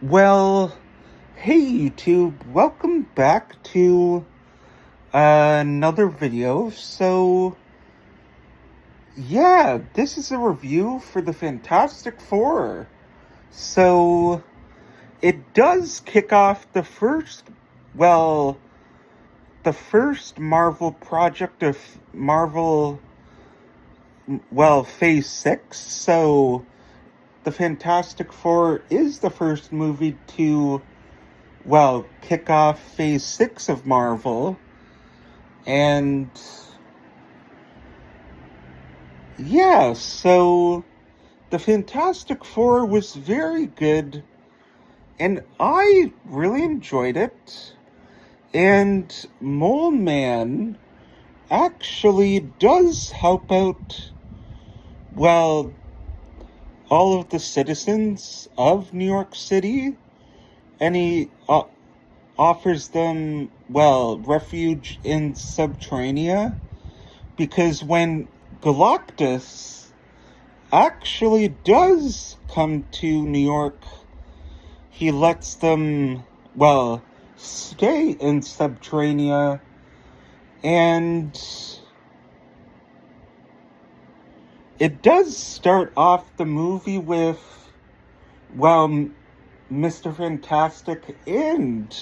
Well, hey YouTube, welcome back to another video. Yeah, this is a review for the Fantastic Four. So, it does kick off the first Marvel project of Phase 6. So, the Fantastic Four is the first movie to kick off Phase 6 of Marvel. And yeah, so the Fantastic Four was very good, and I really enjoyed it. And Mole Man actually does help out, all of the citizens of New York City, and he offers them, refuge in Subterranea, because when Galactus actually does come to New York, he lets them, stay in Subterranea, and it does start off the movie with, Mr. Fantastic and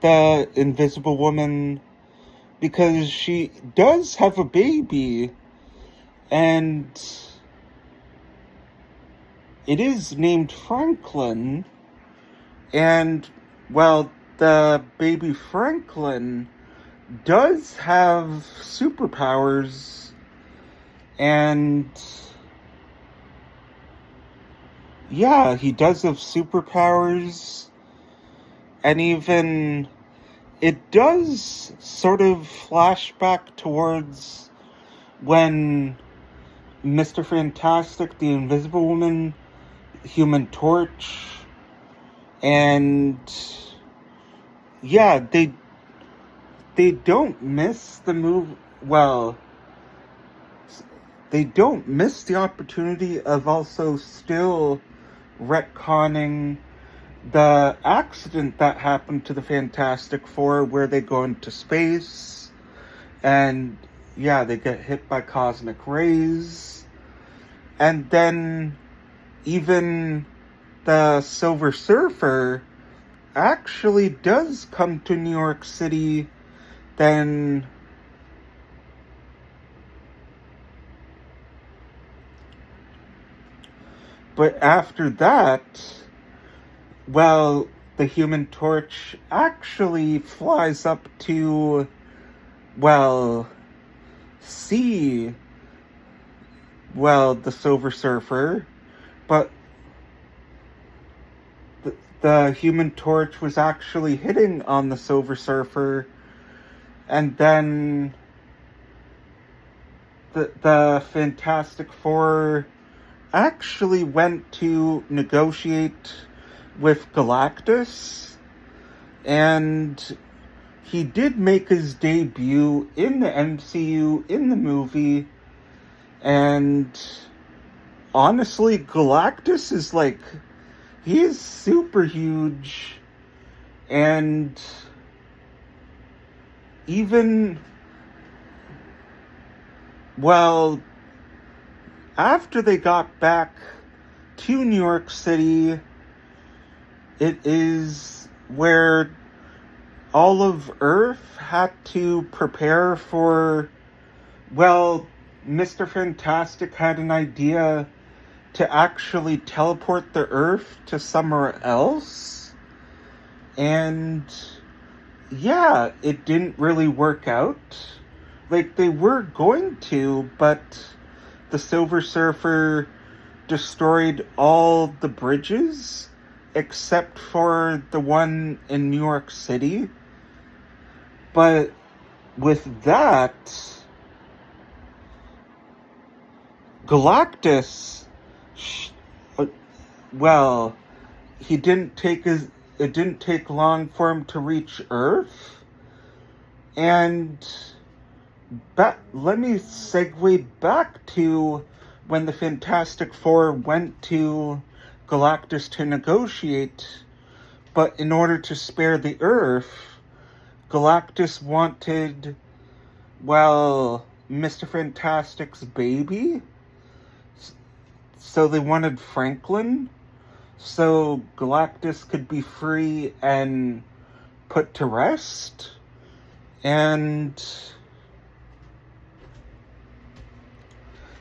the Invisible Woman, because she does have a baby, and it is named Franklin, and, the baby Franklin does have superpowers, and yeah, he does have superpowers, and even it does sort of flashback towards when Mr. Fantastic, the Invisible Woman, Human Torch, and yeah, they don't miss the they don't miss the opportunity of also still retconning the accident that happened to the Fantastic Four, where they go into space, and yeah, they get hit by cosmic rays, and then even the Silver Surfer actually does come to New York City, then but after that, the Human Torch actually flies up to, see, the Silver Surfer, but the Human Torch was actually hitting on the Silver Surfer, and then the Fantastic Four actually went to negotiate with Galactus, and he did make his debut in the MCU in the movie, and honestly, Galactus is he is super huge, and even, after they got back to New York City, it is where all of Earth had to prepare for, Mr. Fantastic had an idea to actually teleport the Earth to somewhere else, and yeah, it didn't really work out. They were going to, but the Silver Surfer destroyed all the bridges except for the one in New York City. But with that, Galactus, it didn't take long for him to reach Earth, and let me segue back to when the Fantastic Four went to Galactus to negotiate, but in order to spare the Earth, Galactus wanted, well, Mr. Fantastic's baby. So they wanted Franklin, so Galactus could be free and put to rest. And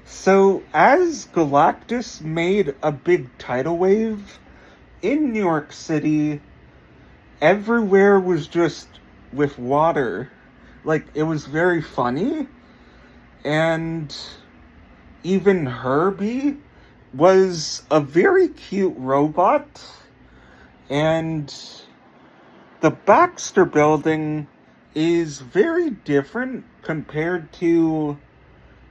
so as Galactus made a big tidal wave in New York City, everywhere was just with water. Like, it was very funny. And even Herbie was a very cute robot. And the Baxter Building is very different compared to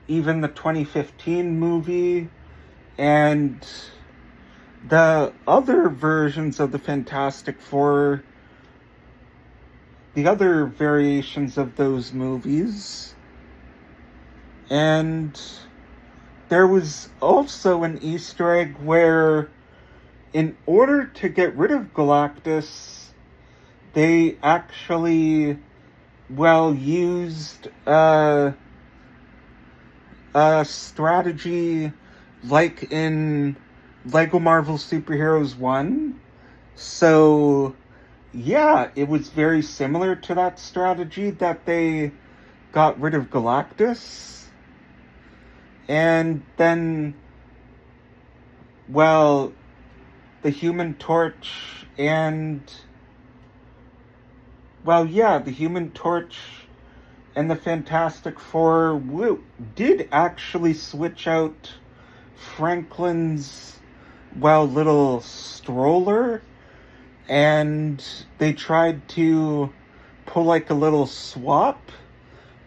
even the 2015 movie and the other versions of the Fantastic Four, the other variations of those movies. And there was also an Easter egg where, in order to get rid of Galactus, they actually, well, used a strategy like in Lego Marvel Superheroes 1. So, yeah, it was very similar to that strategy that they got rid of Galactus. And then, well, the Human Torch and, well, yeah, the Human Torch and the Fantastic Four did actually switch out Franklin's, well, little stroller, and they tried to pull like a little swap,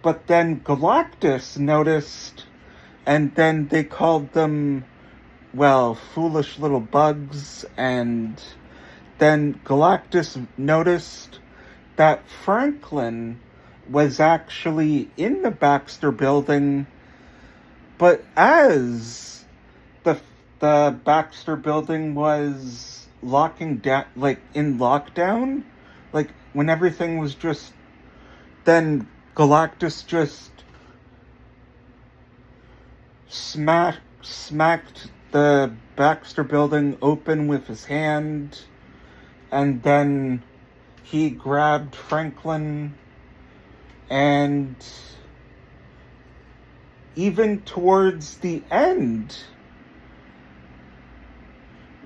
but then Galactus noticed, and then they called them, well, foolish little bugs, and then Galactus noticed that Franklin was actually in the Baxter Building, but as the Baxter Building was locking down, like in lockdown, like when everything was just, then Galactus just smacked the Baxter Building open with his hand, and then he grabbed Franklin, and even towards the end,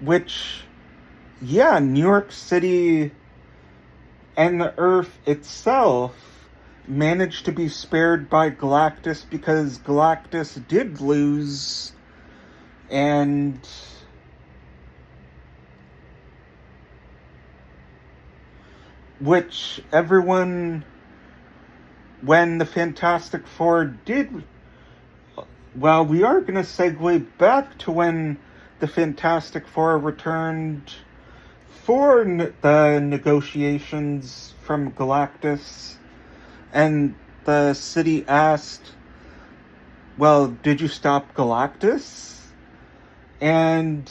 which, yeah, New York City and the Earth itself managed to be spared by Galactus because Galactus did lose, and which everyone, when the Fantastic Four did, well, we are going to segue back to when the Fantastic Four returned for the negotiations from Galactus, and the city asked, well, did you stop Galactus? And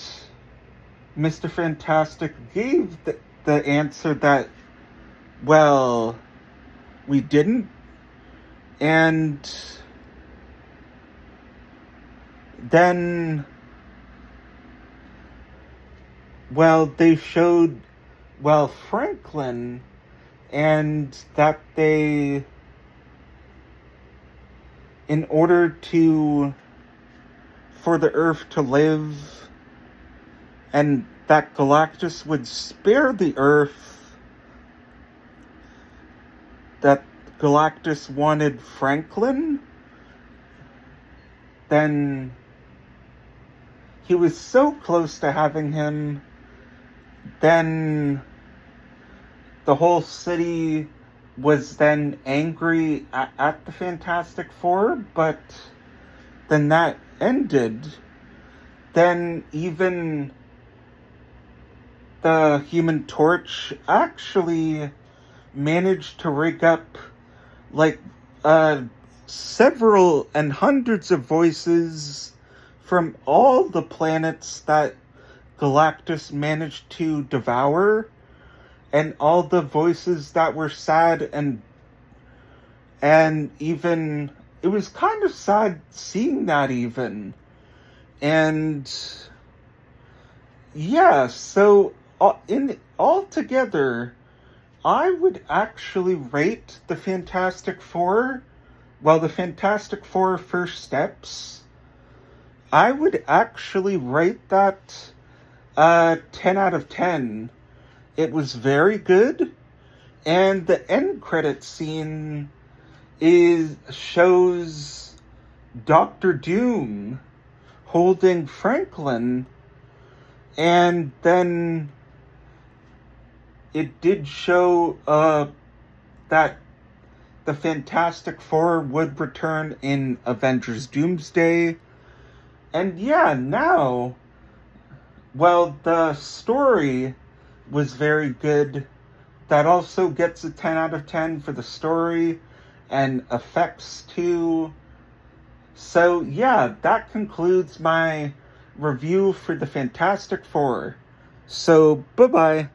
Mr. Fantastic gave the answer that, well, we didn't. And then, well, they showed, well, Franklin, and that they, in order for the Earth to live, and that Galactus would spare the Earth, that Galactus wanted Franklin, then he was so close to having him, then the whole city was then angry at the Fantastic Four, but then that ended. Then even the Human Torch actually managed to rig up like several and hundreds of voices from all the planets that Galactus managed to devour, and all the voices that were sad, and even it was kind of sad seeing that even. And yeah, so in altogether, I would actually rate the Fantastic Four, well, the Fantastic Four First Steps, I would actually rate that 10 out of 10. It was very good, and the end credit scene shows Doctor Doom holding Franklin, and then it did show that the Fantastic Four would return in Avengers Doomsday. And yeah, now, well, the story was very good. That also gets a 10 out of 10 for the story, and effects too. So yeah, that concludes my review for the Fantastic Four. So bye-bye.